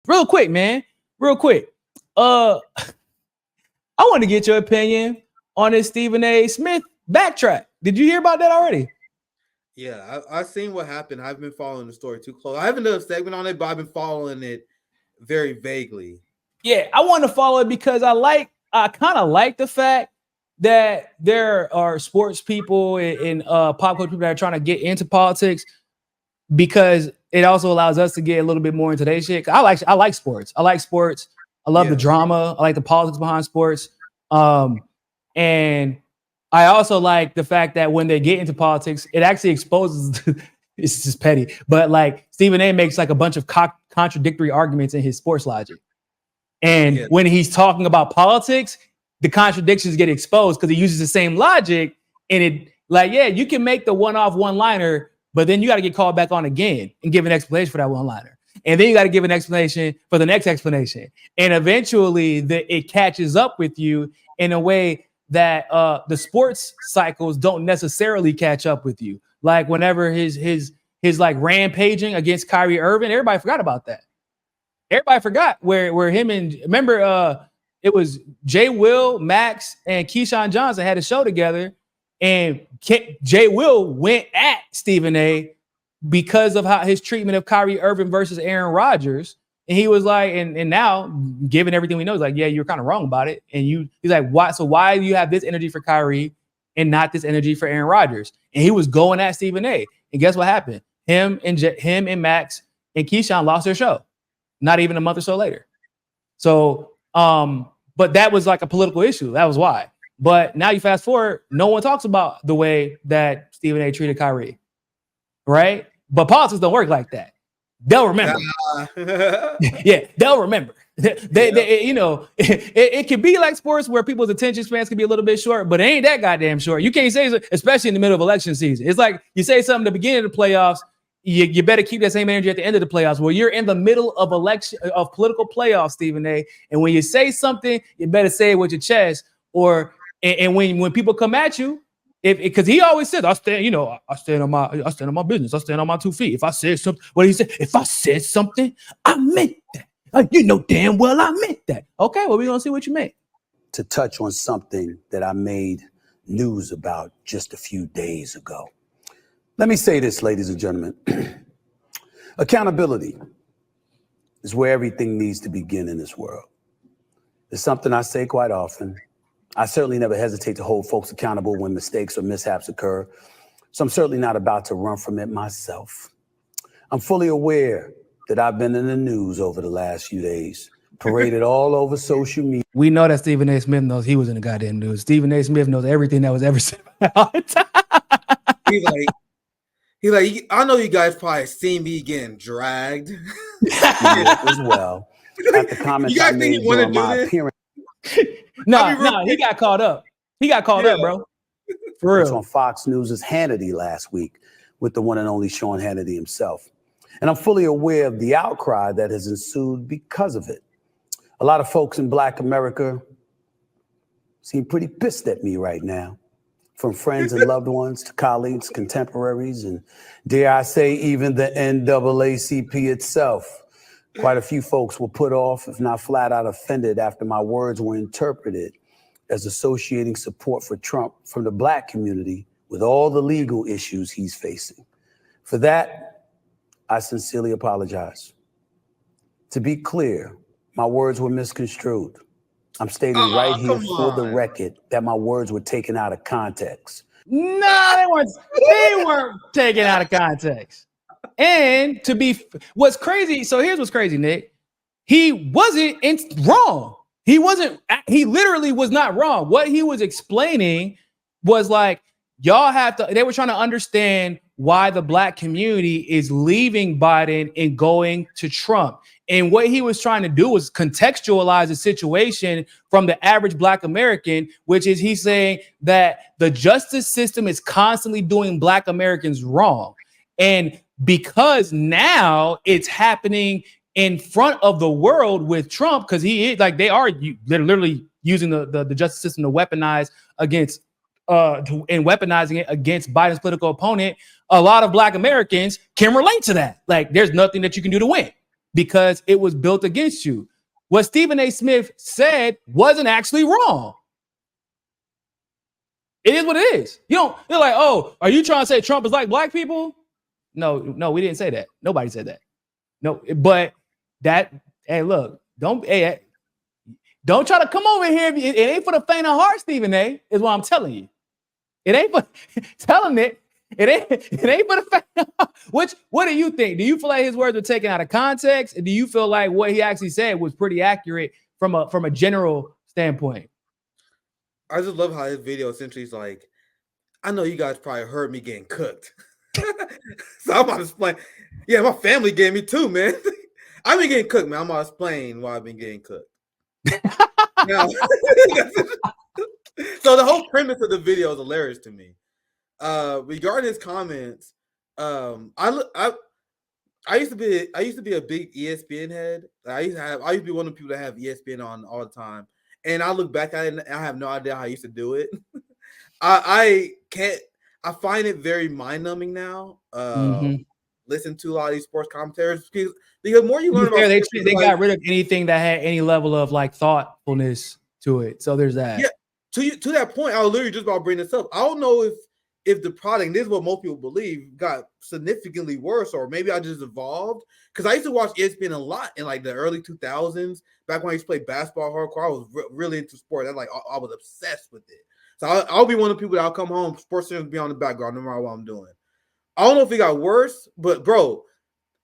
Real quick, man. Real quick. I want to get your opinion on this Stephen A. Smith backtrack. Did you hear about that already? Yeah, I've seen what happened. I've been following the story too close. I haven't done a segment on it, but I've been following it very vaguely. Yeah, I want to follow it because I kind of like the fact that there are sports people and pop culture people that are trying to get into politics, because it also allows us to get a little bit more into today's shit. I like sports. I like sports. I love the drama. I like the politics behind sports. And I also like the fact that when they get into politics, it actually exposes, it's just petty, but like Stephen A makes like a bunch of contradictory arguments in his sports logic. And when he's talking about politics, the contradictions get exposed because he uses the same logic. And it like, yeah, you can make the one-off one-liner, but then you got to get called back on again and give an explanation for that one-liner. And then you got to give an explanation for the next explanation. And eventually it catches up with you in a way that the sports cycles don't necessarily catch up with you. Like whenever his like rampaging against Kyrie Irving, everybody forgot about that. Everybody forgot where him and remember it was Jay Will, Max, and Keyshawn Johnson had a show together, and Jay Will went at Stephen A because of how his treatment of Kyrie Irving versus Aaron Rodgers. And he was like, and now, given everything we know, he's like, yeah, you're kind of wrong about it. And he's like, why? So why do you have this energy for Kyrie and not this energy for Aaron Rodgers? And he was going at Stephen A. And guess what happened? Him and Max and Keyshawn lost their show. Not even a month or so later. So, but that was like a political issue. That was why. But now you fast forward, no one talks about the way that Stephen A treated Kyrie, right? But politics don't work like that. They'll remember. Yeah, they'll remember. They you know, it can be like sports where people's attention spans can be a little bit short, but it ain't that goddamn short. You can't say, especially in the middle of election season. It's like you say something at the beginning of the playoffs, you better keep that same energy at the end of the playoffs. Well, you're in the middle of political playoffs, Stephen A. And when you say something, you better say it with your chest. And when people come at you, because he always says, I stand on my business. I stand on my 2 feet. If I said something, what he said, if I said something, I meant that. You know damn well I meant that. Okay, well, we're gonna see what you meant. To touch on something that I made news about just a few days ago. Let me say this, ladies and gentlemen. Accountability is where everything needs to begin in this world. It's something I say quite often. I certainly never hesitate to hold folks accountable when mistakes or mishaps occur. So I'm certainly not about to run from it myself. I'm fully aware that I've been in the news over the last few days, paraded all over social media. We know that Stephen A. Smith knows he was in the goddamn news. Stephen A. Smith knows everything that was ever said about it. He's like, I know you guys probably seen me getting dragged. As well. At the comments I made during my appearance. No, he got caught up. He got caught up, bro. For real. It's on Fox News' Hannity last week with the one and only Sean Hannity himself. And I'm fully aware of the outcry that has ensued because of it. A lot of folks in Black America seem pretty pissed at me right now, from friends and loved ones to colleagues, contemporaries, and dare I say, even the NAACP itself. Quite a few folks were put off, if not flat out offended, after my words were interpreted as associating support for Trump from the Black community with all the legal issues he's facing. For that, I sincerely apologize. To be clear, my words were misconstrued. I'm stating right here for the record that my words were taken out of context. No, they weren't taken out of context. And what's crazy, so here's what's crazy, Nick. He wasn't wrong. He literally was not wrong. What he was explaining was like, they were trying to understand why the Black community is leaving Biden and going to Trump. And what he was trying to do was contextualize the situation from the average Black American, which is he's saying that the justice system is constantly doing Black Americans wrong. And because now it's happening in front of the world with Trump, because he is like, they are literally using the justice system to weaponize against and weaponizing it against Biden's political opponent. A lot of Black Americans can relate to that. Like, there's nothing that you can do to win. because it was built against you. What Stephen A. Smith said wasn't actually wrong. It is what it is. You're like, oh, are you trying to say Trump is like black people? No, we didn't say that. Nobody said that. No, but hey, look, don't try to come over here. It ain't for the faint of heart, Stephen A. Is what I'm telling you. It ain't for telling it. It ain't for the fact. What do you think? Do you feel like his words were taken out of context? And do you feel like what he actually said was pretty accurate from a general standpoint? I just love how his video essentially is like, I know you guys probably heard me getting cooked. So I'm about to explain. Yeah, my family gave me too, man. I've been getting cooked, man. I'm about to explain why I've been getting cooked. Now, so the whole premise of the video is hilarious to me. Regarding his comments, I used to be a big ESPN head. I used to be one of the people that have ESPN on all the time. And I look back at it and I have no idea how I used to do it. I find it very mind-numbing now. Listen to a lot of these sports commentators because the more you learn about they got rid of anything that had any level of like thoughtfulness to it. So there's that. Yeah, to that point, I was literally just about to bring this up. I don't know if the product, this is what most people believe, got significantly worse, or maybe I just evolved. Because I used to watch ESPN a lot in like the early 2000s, back when I used to play basketball hardcore. I was really into sport. I was obsessed with it. So I'll be one of the people that'll come home, sports center be on the background no matter what I'm doing. I don't know if it got worse, but bro,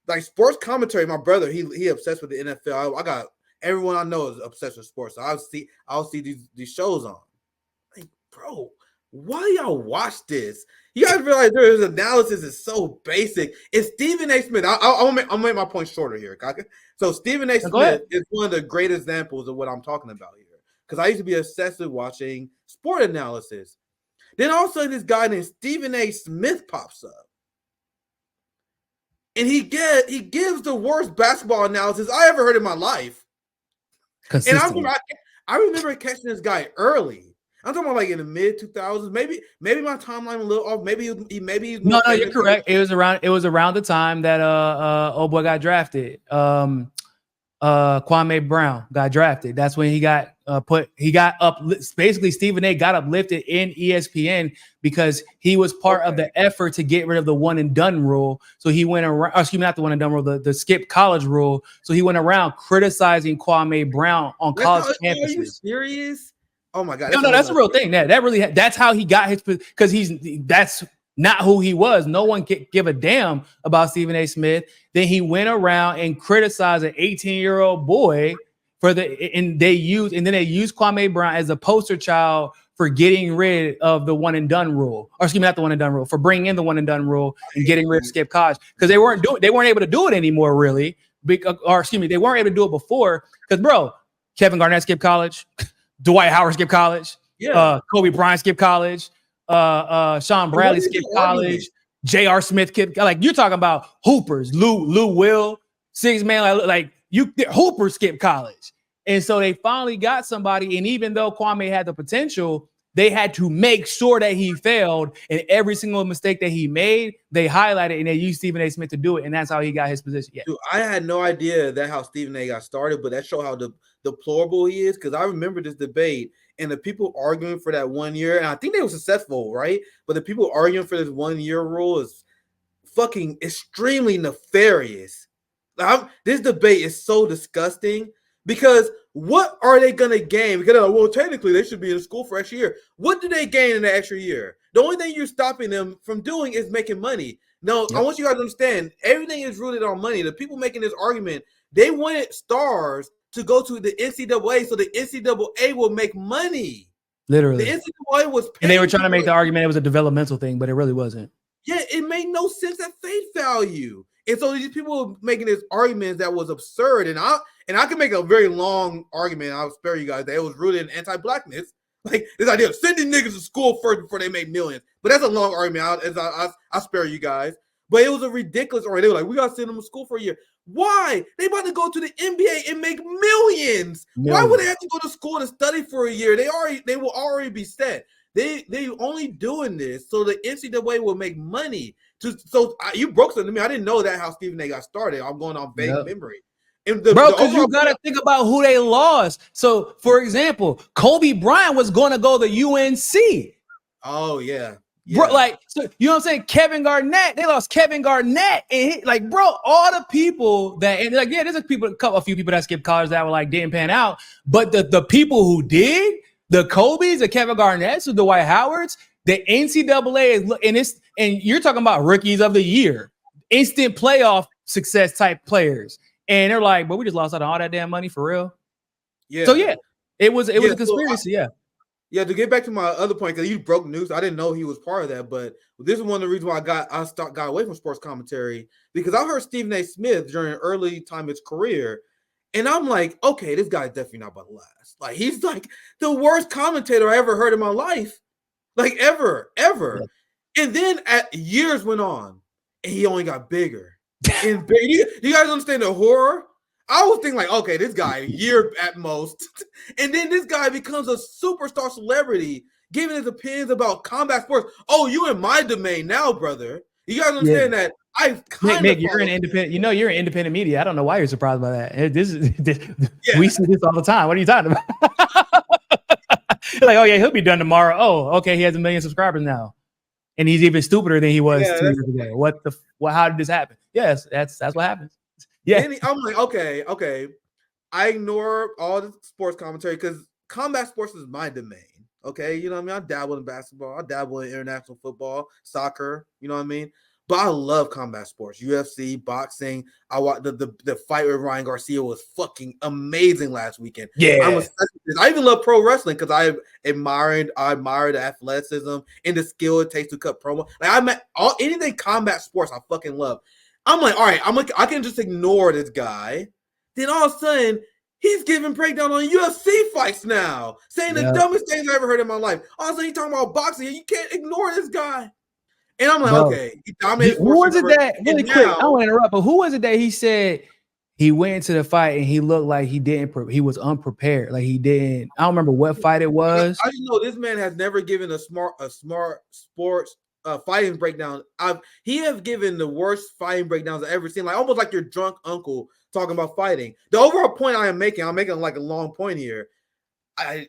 like sports commentary, my brother, he obsessed with the NFL. I got everyone I know is obsessed with sports. So I'll see these shows on. Like, bro, why y'all watch this? You guys realize this analysis is so basic. It's Stephen A. Smith. I'll make my point shorter here. So Stephen A. Smith is one of the great examples of what I'm talking about here. Because I used to be obsessed with watching sport analysis. Then all of a sudden this guy named Stephen A. Smith pops up. And he gives the worst basketball analysis I ever heard in my life. And I remember catching this guy early. I'm talking about like in the mid 2000s. Maybe my timeline a little off. Maybe he's no, you're correct. It was around the time that old boy got drafted. Kwame Brown got drafted. That's when he got basically Stephen A got uplifted in ESPN because he was part of the effort to get rid of the one and done rule. So he went around, excuse me, not the one and done rule, the skip college rule. So he went around criticizing Kwame Brown on college campuses. Are you serious? Oh my God. No, that's a real thing. That's how he got his, because that's not who he was. No one can give a damn about Stephen A. Smith. Then he went around and criticized an 18-year-old boy and they used Kwame Brown as a poster child for getting rid of the one and done rule. Or excuse me, not the one and done rule, for bringing in the one and done rule and getting rid of skip college. Because they weren't able to do it anymore, really. Or excuse me, they weren't able to do it before. Because bro, Kevin Garnett skipped college, Dwight Howard skipped college, Kobe Bryant skipped college. Sean Bradley skipped college. J.R. Smith skipped. Like you're talking about hoopers, Lou Will, six man. Like Hooper skipped college, and so they finally got somebody. And even though Kwame had the potential, they had to make sure that he failed. And every single mistake that he made, they highlighted and they used Stephen A. Smith to do it. And that's how he got his position. Yeah. Dude, I had no idea that how Stephen A. got started, but that showed how deplorable he is. Because I remember this debate. And the people arguing for that 1 year, and I think they were successful, right? But the people arguing for this 1 year rule is fucking extremely nefarious. This debate is so disgusting because what are they going to gain? Because, well, technically they should be in school for extra year. What do they gain in the extra year? The only thing you're stopping them from doing is making money. No, I want you guys to understand, everything is rooted on money. The people making this argument, they wanted stars to go to the NCAA so the NCAA will make money. Literally. The NCAA was and they were trying to make the argument it was a developmental thing, but it really wasn't. Yeah, it made no sense at face value. And so these people were making this argument that was absurd. And I can make a very long argument. I'll spare you guys that it was rooted in anti-blackness. Like this idea of sending niggas to school first before they make millions. But that's a long argument. I'll spare you guys. But it was a ridiculous argument. They were like, we got to send them to school for a year. Why? They about to go to the NBA and make millions. Why would they have to go to school to study for a year? They will already be set. They only doing this so the NCAA will make money. You broke something to me. I didn't know that how Stephen A. got started. I'm going on vague memory. And bro, because you got to think about who they lost. So, for example, Kobe Bryant was going to go to UNC. Oh, yeah. Bro, like, so, you know what I'm saying? Kevin Garnett, they lost Kevin Garnett. And like, bro, all the people that, and like, yeah, there's a few people that skipped college that were like, didn't pan out. But the people who did, the Kobe's, the Kevin Garnett's, the Dwight Howards, the NCAA, and you're talking about rookies of the year, instant playoff success type players. And they're like, but we just lost out on all that damn money for real. Yeah. So yeah, it was a conspiracy. Yeah, to get back to my other point, because you broke news, I didn't know he was part of that, but this is one of the reasons why I got away from sports commentary, because I heard Stephen A. Smith during an early time of his career, and I'm like, okay, this guy's definitely not about to last. Like, he's like the worst commentator I ever heard in my life, like ever. Yeah. And then years went on, and he only got bigger and bigger. You guys understand the horror? I was thinking like, okay, this guy, a year at most. And then this guy becomes a superstar celebrity, giving his opinions about combat sports. Oh, you in my domain now, brother. You guys understand that? Nick, you're an independent, you're an independent media. I don't know why you're surprised by that. We see this all the time. What are you talking about? Like, oh yeah, he'll be done tomorrow. Oh, okay, he has 1 million subscribers now. And he's even stupider than he was 2 years ago. How did this happen? Yes, that's what happens. Yeah, I'm like, okay. I ignore all the sports commentary because combat sports is my domain. Okay, you know what I mean? I dabble in basketball, I dabble in international football, soccer, you know what I mean? But I love combat sports, UFC, boxing. I watched the fight with Ryan Garcia was fucking amazing last weekend. Yeah, I even love pro wrestling because I admire the athleticism and the skill it takes to cut promo. Like anything combat sports, I fucking love. I'm like, all right, I can just ignore this guy. Then all of a sudden, he's giving breakdown on UFC fights now, saying the dumbest things I ever heard in my life. All of a sudden, he's talking about boxing, and you can't ignore this guy. And I'm like, okay, he dominated. Who was it that, really quick, I don't want to interrupt, but who was it that he said he went into the fight and he looked like he was unprepared, like he didn't, I don't remember what fight it was. I just know this man has never given a smart sports fighting breakdown. He has given the worst fighting breakdowns I've ever seen, like almost like your drunk uncle talking about fighting. The overall point I'm making like a long point here.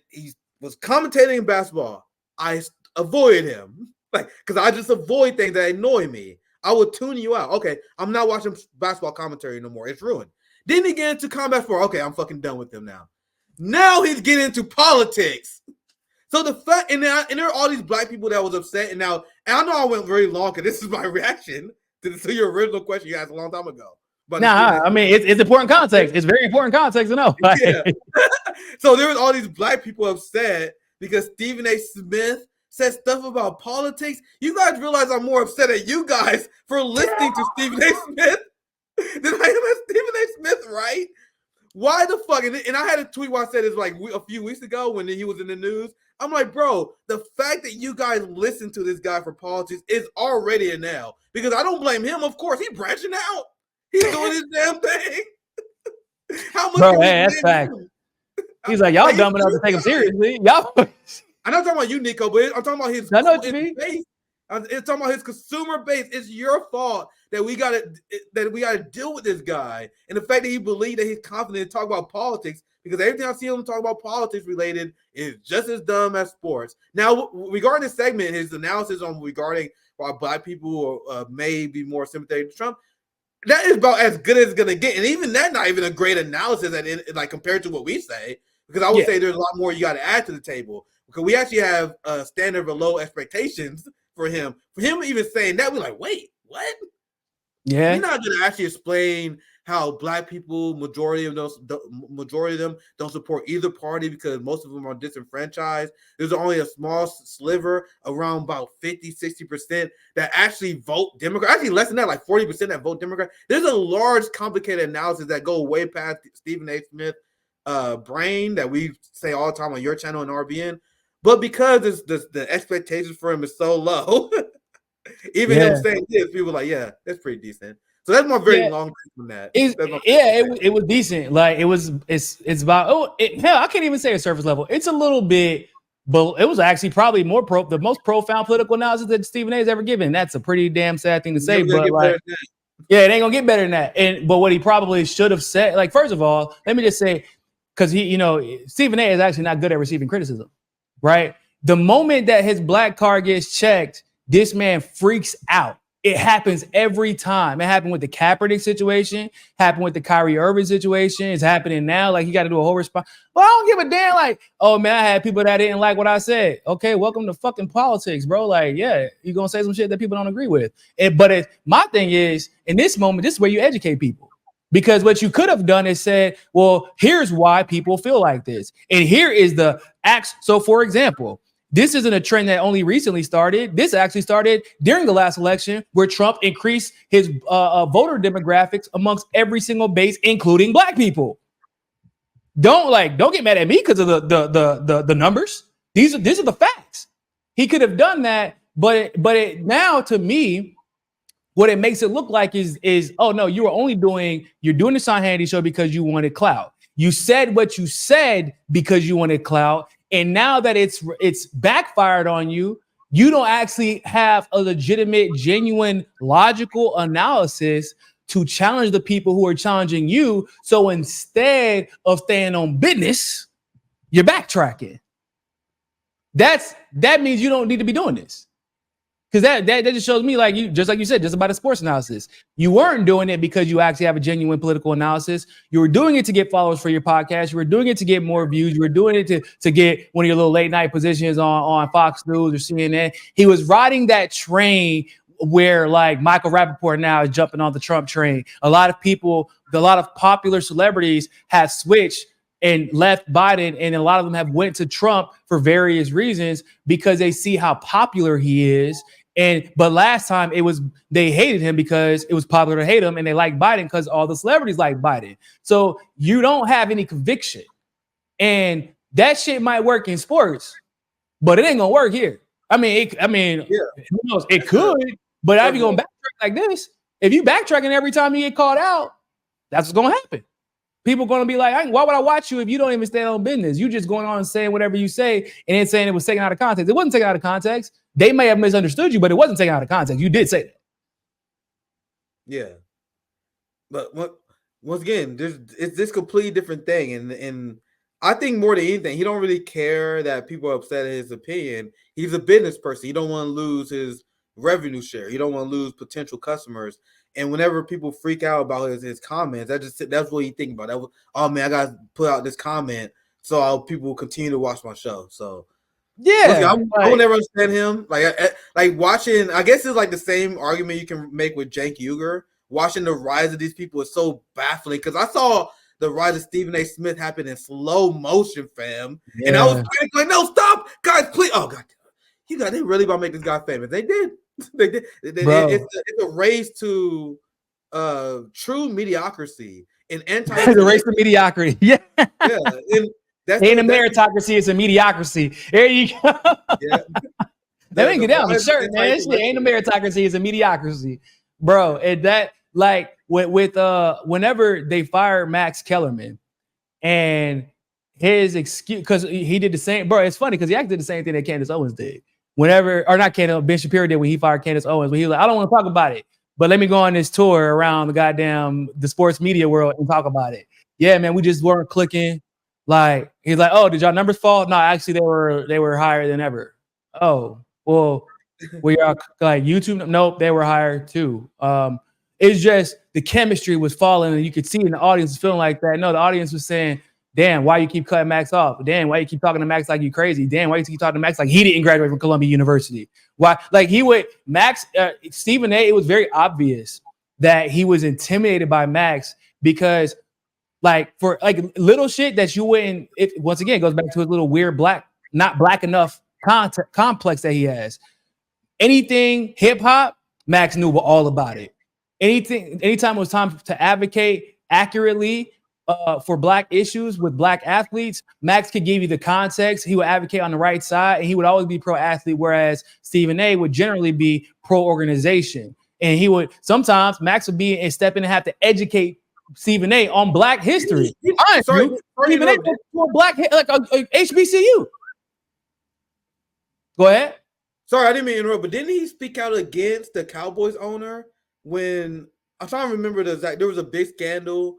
He was commentating in basketball. I avoided him, like, because I just avoid things that annoy me. I would tune you out. Okay, I'm not watching basketball commentary no more. It's ruined. Then he get into combat sport. Okay, I'm fucking done with him now. Now he's getting into politics. So the fact, and there are all these black people that was upset, and I know I went very long because this is my reaction to your original question you asked a long time ago. But I mean, it's important context. It's very important context to know. Yeah. So there was all these black people upset because Stephen A. Smith said stuff about politics. You guys realize I'm more upset at you guys for listening to Stephen A. Smith than I am at Stephen A. Smith, right? Why the fuck? And I had a tweet where I said it's like a few weeks ago when he was in the news. I'm like, bro, the fact that you guys listen to this guy for politics is already a nail. Because I don't blame him. Of course, he's branching out. He's doing his damn thing. How much? Bro, hey, that's fact. He's like, y'all dumb enough to take him seriously. Y'all. I'm not talking about you, Niko, but I'm talking about his base. It's talking about his consumer base. It's your fault that we gotta deal with this guy, and the fact that he believed that he's confident to talk about politics, because everything I see him talk about politics related is just as dumb as sports. Now, regarding this segment, his analysis on regarding why black people may be more sympathetic to Trump, that is about as good as it's gonna get, and even that not even a great analysis like compared to what we say, because I would say there's a lot more you got to add to the table, because we actually have a standard of low expectations for him. For him even saying that, we're like, wait, what? Yeah, you're not gonna actually explain how black people, majority of them don't support either party because most of them are disenfranchised. There's only a small sliver, around about 50-60%, that actually vote Democrat. Actually, less than that, like 40% that vote Democrat. There's a large, complicated analysis that go way past Stephen A. Smith brain that we say all the time on your channel and RBN. But because the expectations for him is so low, even him saying this, people are like, yeah, that's pretty decent. So that's my very long take on that. It was decent. Like it's about hell, I can't even say a surface level. It's a little bit, but it was actually probably the most profound political analysis that Stephen A. has ever given. That's a pretty damn sad thing to say, but like, Yeah, it ain't gonna get better than that. But what he probably should have said, like, first of all, let me just say, because Stephen A is actually not good at receiving criticism, right? The moment that his black card gets checked, this man freaks out. It happens every time. It happened with the Kaepernick situation, happened with the Kyrie Irving situation. It's happening now. Like, he got to do a whole response. Well, I don't give a damn. Like, oh man, I had people that didn't like what I said. Okay, welcome to fucking politics, bro. Like, yeah, you're gonna say some shit that people don't agree with. My thing is, in this moment, this is where you educate people. Because what you could have done is said, well, here's why people feel like this. And here is the acts. So, for example, this isn't a trend that only recently started. This actually started during the last election, where Trump increased his voter demographics amongst every single base, including black people. Don't get mad at me because of the numbers. These are the facts. He could have done that, but now to me, what it makes it look like is oh no, you're doing the Sean Hannity show because you wanted clout. You said what you said because you wanted clout. And now that it's backfired on you, you don't actually have a legitimate, genuine, logical analysis to challenge the people who are challenging you. So instead of staying on business, you're backtracking. That means you don't need to be doing this. Because that just shows me, like you said, just about a sports analysis. You weren't doing it because you actually have a genuine political analysis. You were doing it to get followers for your podcast. You were doing it to get more views. You were doing it to get one of your little late night positions on Fox News or CNN. He was riding that train where like Michael Rappaport now is jumping on the Trump train. A lot of popular celebrities have switched and left Biden, and a lot of them have went to Trump for various reasons because they see how popular he is. But last time they hated him because it was popular to hate him, and they like Biden because all the celebrities like Biden. So you don't have any conviction, and that shit might work in sports, but it ain't gonna work here. I mean, who knows? It could, but if you're gonna backtrack like this, if you backtracking every time you get called out, that's what's gonna happen. People are going to be like, why would I watch you if you don't even stand on business? You just going on and saying whatever you say and then saying it was taken out of context. It wasn't taken out of context. They may have misunderstood you, but it wasn't taken out of context. You did say that. Yeah. But once again, it's this completely different thing. And I think more than anything, he don't really care that people are upset at his opinion. He's a business person. He don't want to lose his revenue share. He don't want to lose potential customers. And whenever people freak out about his comments, that's what you think about. That was, oh man, I gotta put out this comment so people will continue to watch my show. So yeah, I will never understand him. Like watching. I guess it's like the same argument you can make with Cenk Uygur. Watching the rise of these people is so baffling because I saw the rise of Stephen A. Smith happen in slow motion, fam. Yeah. And I was like, no, stop, guys, please. Oh god, they really about to make this guy famous. They did. They did. It's a race to true mediocrity and it's a race to mediocrity. Yeah. And that's ain't a meritocracy, it's a mediocricy. There you go. Yeah. That ain't get down the shirt, man. This shit ain't a meritocracy, it's a mediocrity. Bro, and that like with whenever they fired Max Kellerman and his excuse, because he did the same, bro. It's funny because he actually did the same thing that Candace Owens did. Ben Shapiro did when he fired Candace Owens, when he was like, I don't want to talk about it, but let me go on this tour around the sports media world and talk about it. Yeah, man, we just weren't clicking. Like, he's like, oh, did y'all numbers fall? No, actually they were higher than ever. Oh, well, we are like YouTube. Nope, they were higher too. It's just the chemistry was falling, and you could see in the audience feeling like that. No, the audience was saying, damn, why you keep cutting Max off? Damn, why you keep talking to Max like you crazy? Damn, why you keep talking to Max like he didn't graduate from Columbia University? Why? Like Stephen A., it was very obvious that he was intimidated by Max because like for like little shit that you wouldn't, once again, it goes back to his little weird not black enough complex that he has. Anything hip hop, Max knew all about it. Anytime it was time to advocate accurately for black issues with black athletes, Max could give you the context. He would advocate on the right side, and he would always be pro-athlete, whereas Stephen A. would generally be pro-organization. And sometimes Max would be and step in and have to educate Stephen A. on black history. Stephen A. for black, like HBCU. Go ahead. Sorry, I didn't mean to interrupt, but didn't he speak out against the Cowboys owner when I'm trying to remember the exact. There was a big scandal.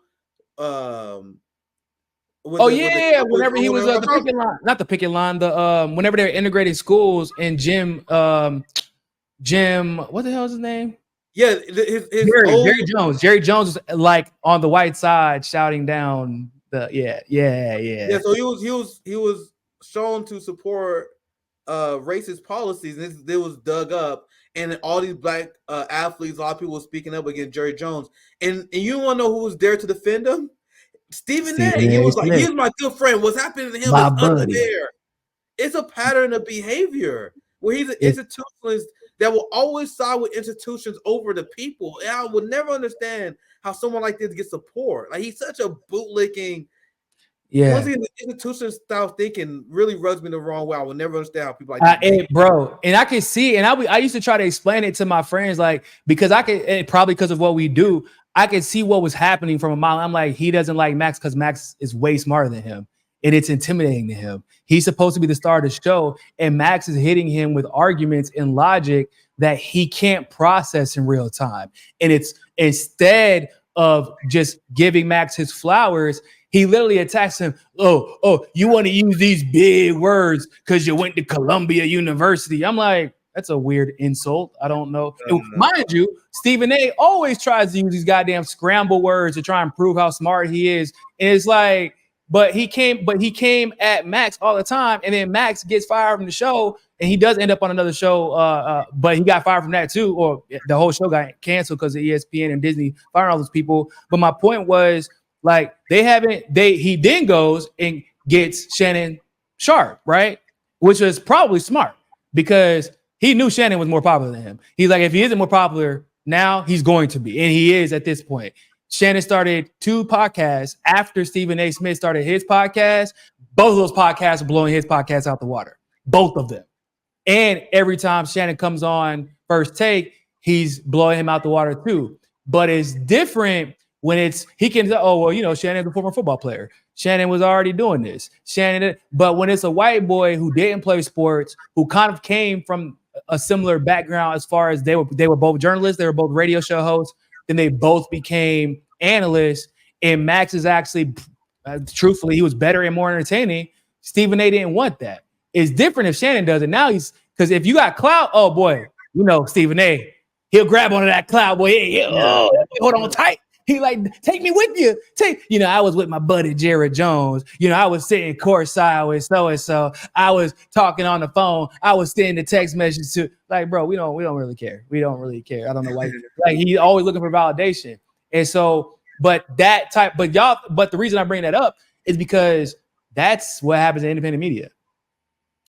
Whenever he was the picket line, not the picket line. The whenever they were integrating schools and Jim, what the hell is his name? Yeah, Jerry Jones. Jerry Jones was like on the white side shouting down the yeah. So he was shown to support racist policies, and it was dug up, and all these black athletes, a lot of people were speaking up against Jerry Jones, and you want to know who was there to defend him? Stephen A. He was like, "He's my good friend. What's happening to him is unfair." It's a pattern of behavior where he's an institutionalist that will always side with institutions over the people. And I would never understand how someone like this gets support. Like, he's such a bootlicking. Once again, the institution style thinking really rubs me the wrong way. I will never understand how people like that. Bro, and I can see, and I used to try to explain it to my friends, like, because I could, and probably because of what we do, I could see what was happening from a mile. I'm like, he doesn't like Max because Max is way smarter than him. And it's intimidating to him. He's supposed to be the star of the show, and Max is hitting him with arguments and logic that he can't process in real time. And it's instead of just giving Max his flowers, he literally attacks him. Oh, you want to use these big words because you went to Columbia University. I'm like, that's a weird insult. I don't know. Mind you, Stephen A. always tries to use these goddamn scramble words to try and prove how smart he is. And it's like, But he came at Max all the time, and then Max gets fired from the show, and he does end up on another show. But he got fired from that too, or the whole show got canceled because of ESPN and Disney firing all those people. But my point was, like, he then goes and gets Shannon Sharp, right? Which was probably smart because he knew Shannon was more popular than him. He's like, if he isn't more popular now, he's going to be, and he is at this point. Shannon started 2 podcasts after Stephen A. Smith started his podcast. Both of those podcasts are blowing his podcast out the water. Both of them. And every time Shannon comes on First Take, he's blowing him out the water too. But it's different when he can say, oh, well, Shannon's a former football player. Shannon was already doing this. But when it's a white boy who didn't play sports, who kind of came from a similar background as far as they were both journalists, they were both radio show hosts, then they both became analysts, and Max is actually, truthfully, he was better and more entertaining. Stephen A. didn't want that. It's different if Shannon does it. Now because if you got clout, oh boy, Stephen A., he'll grab onto that clout, boy. Hold on tight. He like, take me with you. I was with my buddy Jared Jones. I was sitting courtside with so-and-so. I was talking on the phone. I was sending the text message to, like, bro, we don't really care. We don't really care. I don't know why. Like, he's always looking for validation. And so, but the reason I bring that up is because that's what happens in independent media.